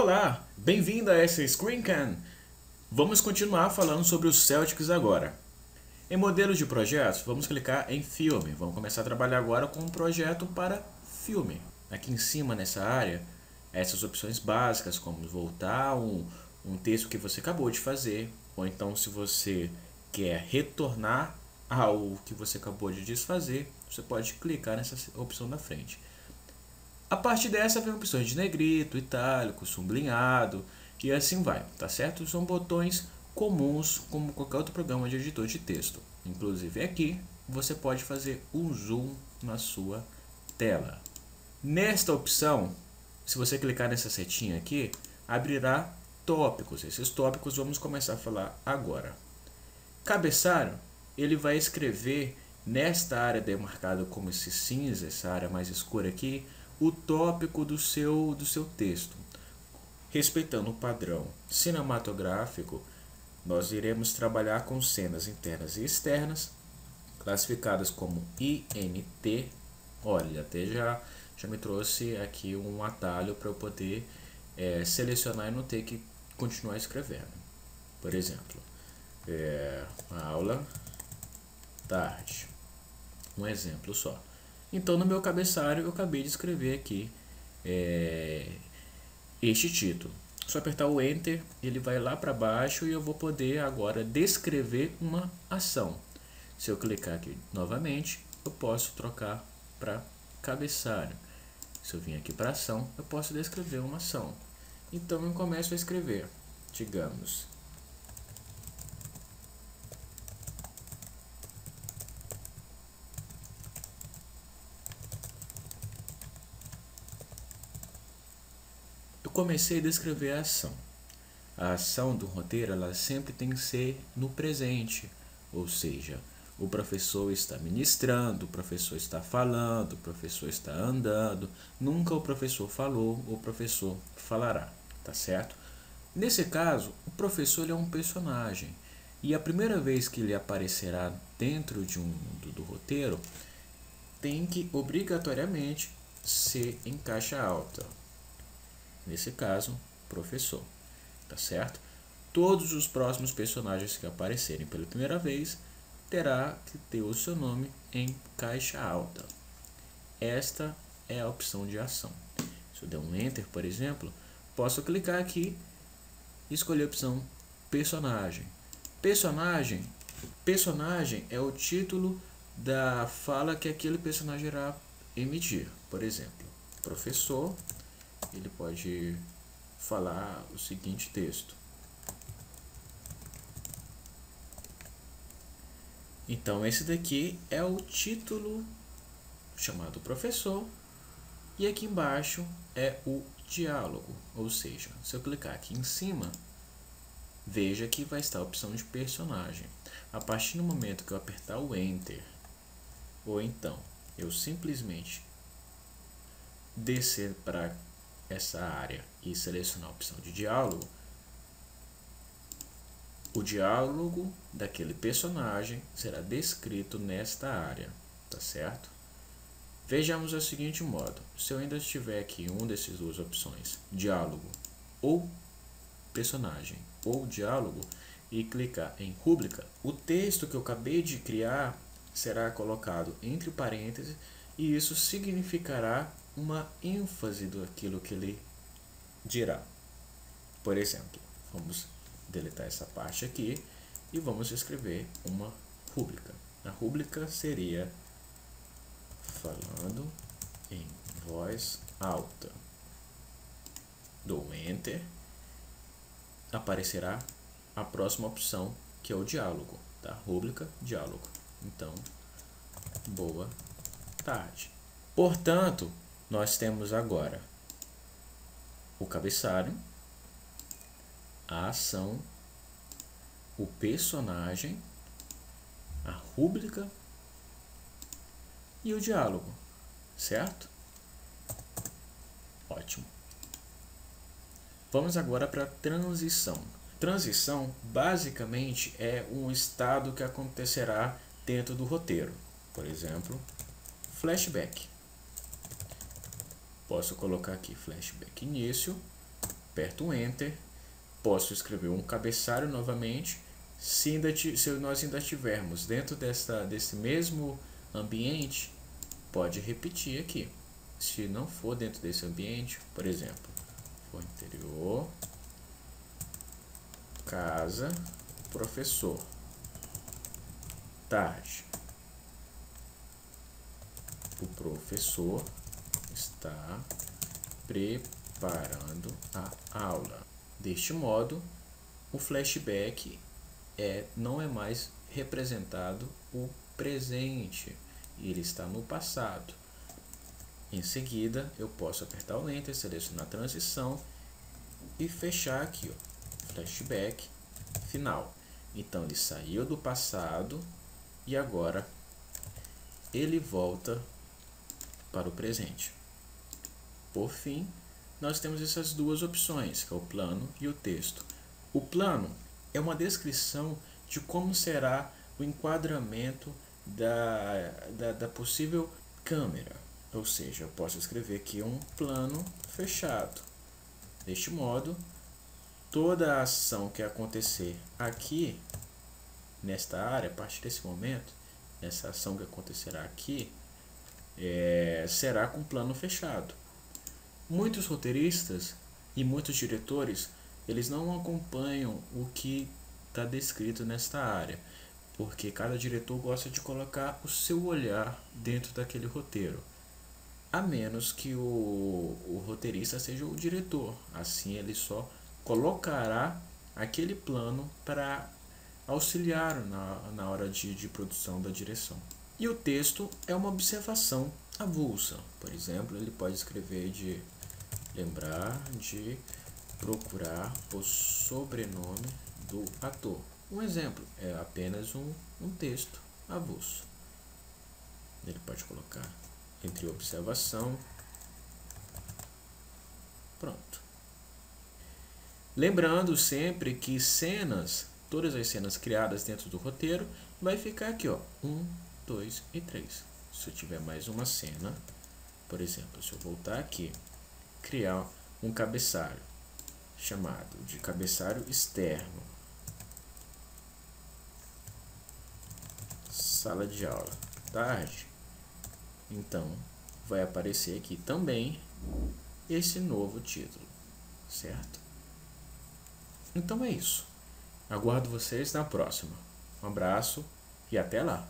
Olá, bem-vindo a essa Screencam. Vamos continuar falando sobre os Celtics agora. Em modelos de projetos, vamos clicar em filme. Vamos começar a trabalhar agora com um projeto para filme. Aqui em cima nessa área, essas opções básicas, como voltar um texto que você acabou de fazer, ou então se você quer retornar ao que você acabou de desfazer, você pode clicar nessa opção da frente. A partir dessa vem opções de negrito, itálico, sublinhado e assim vai, tá certo? São botões comuns como qualquer outro programa de editor de texto. Inclusive aqui você pode fazer um zoom na sua tela. Nesta opção, se você clicar nessa setinha aqui, abrirá tópicos. Esses tópicos vamos começar a falar agora. Cabeçalho, ele vai escrever nesta área demarcada como esse cinza, essa área mais escura aqui, o tópico do seu texto. Respeitando o padrão cinematográfico, nós iremos trabalhar com cenas internas e externas, classificadas como INT. Olha, até já me trouxe aqui um atalho para eu poder selecionar e não ter que continuar escrevendo. Por exemplo, aula tarde. Um exemplo só. Então, no meu cabeçalho, eu acabei de escrever aqui este título. Só apertar o Enter, ele vai lá para baixo e eu vou poder agora descrever uma ação. Se eu clicar aqui novamente, eu posso trocar para cabeçalho. Se eu vir aqui para ação, eu posso descrever uma ação. Então, eu começo a escrever, digamos, eu comecei a descrever a ação. A ação do roteiro ela sempre tem que ser no presente, ou seja, o professor está ministrando, o professor está falando, o professor está andando, nunca o professor falou, o professor falará, tá certo? Nesse caso, o professor ele é um personagem e a primeira vez que ele aparecerá dentro do roteiro tem que obrigatoriamente ser em caixa alta. Nesse caso, professor, tá certo? Todos os próximos personagens que aparecerem pela primeira vez terá que ter o seu nome em caixa alta. Esta é a opção de ação. Se eu der um Enter, por exemplo, posso clicar aqui e escolher a opção personagem. Personagem é o título da fala que aquele personagem irá emitir. Por exemplo, professor, ele pode falar o seguinte texto. Então esse daqui é o título chamado professor e aqui embaixo é o diálogo, ou seja, se eu clicar aqui em cima, veja que vai estar a opção de personagem. A partir do momento que eu apertar o Enter, ou então eu simplesmente descer para essa área e selecionar a opção de diálogo, o diálogo daquele personagem será descrito nesta área, tá certo? Vejamos o seguinte modo, se eu ainda estiver aqui um dessas duas opções, diálogo ou personagem ou diálogo, e clicar em rúbrica, o texto que eu acabei de criar será colocado entre parênteses e isso significará uma ênfase daquilo que ele dirá. Por exemplo, vamos deletar essa parte aqui e vamos escrever uma rúbrica. A rúbrica seria falando em voz alta. Dou Enter, aparecerá a próxima opção que é o diálogo, tá? Rúbrica, diálogo. Então, boa tarde. Portanto, nós temos agora o cabeçalho, a ação, o personagem, a rúbrica e o diálogo, certo? Ótimo. Vamos agora para a transição. Transição basicamente é um estado que acontecerá dentro do roteiro. Por exemplo, flashback. Posso colocar aqui flashback início, aperto Enter, posso escrever um cabeçalho novamente. Se nós ainda estivermos dentro desse mesmo ambiente, pode repetir aqui. Se não for dentro desse ambiente, por exemplo, for interior, casa, professor, tarde. O professor está preparando a aula. Deste modo, o flashback não é mais representado o presente, ele está no passado. Em seguida, eu posso apertar o Enter, selecionar a transição e fechar aqui, ó, flashback final. Então, ele saiu do passado e agora ele volta para o presente. Por fim, nós temos essas duas opções, que é o plano e o texto. O plano é uma descrição de como será o enquadramento da possível câmera. Ou seja, eu posso escrever aqui um plano fechado. Deste modo, toda a ação que acontecer aqui, nesta área, a partir desse momento, essa ação que acontecerá aqui, será com plano fechado. Muitos roteiristas e muitos diretores, eles não acompanham o que está descrito nesta área, porque cada diretor gosta de colocar o seu olhar dentro daquele roteiro, a menos que o roteirista seja o diretor. Assim ele só colocará aquele plano para auxiliar na hora de produção da direção. E o texto é uma observação avulsa. Por exemplo, ele pode escrever de lembrar de procurar o sobrenome do ator. Um exemplo é apenas um texto avulso. Ele pode colocar entre observação. Pronto. Lembrando sempre que todas as cenas criadas dentro do roteiro, vai ficar aqui, ó, 1, 2 e 3. Se eu tiver mais uma cena, por exemplo, se eu voltar aqui, criar um cabeçalho chamado de cabeçalho externo, sala de aula, tarde, então vai aparecer aqui também esse novo título, certo? Então é isso. Aguardo vocês na próxima. Um abraço e até lá!